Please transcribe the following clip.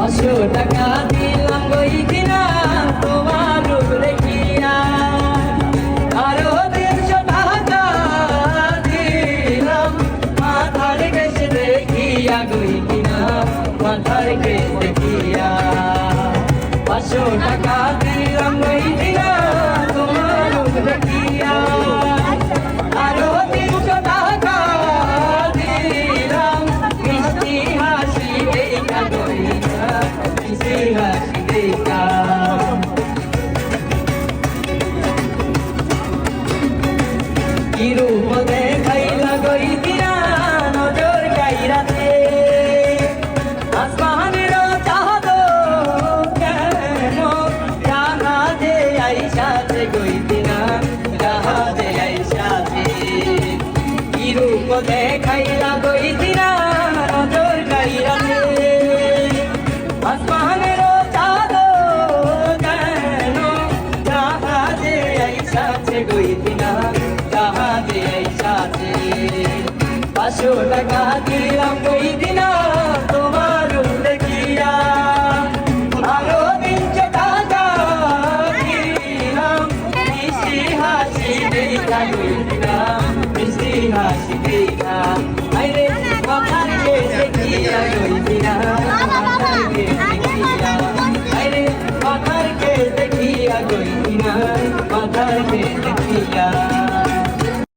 500 টাকা দিলাম গই কিনা তোমার রূপ দেখিয়া, আরো 300 টাকা দিলাম মাথার কেশ দেখিয়া গই কিনা মাথার কেশ দেখিয়া। 500 টাকা দিলাম গই কিনা তোমার রূপ দেখিয়া, আরো 300 টাকা দিলাম মিষ্টি হাসি দেখা গই কিনা মিষ্টি হাসি দেখা। কি রূপ দেখাইলা গই কিনা নজর কাইরাতে, আসমানের চাঁদ কেন জাহাজে আইসাতে গই কিনা জাহাজে আইসাতে। কি রূপ দেখাইলা গই কিনা নজর কাইরাতে, আসমানের চাঁদ কেন জাহাজে আইসাতে গই কিনা জাহাজে আইসাতে। 500 টাকা দিলাম গই কিনা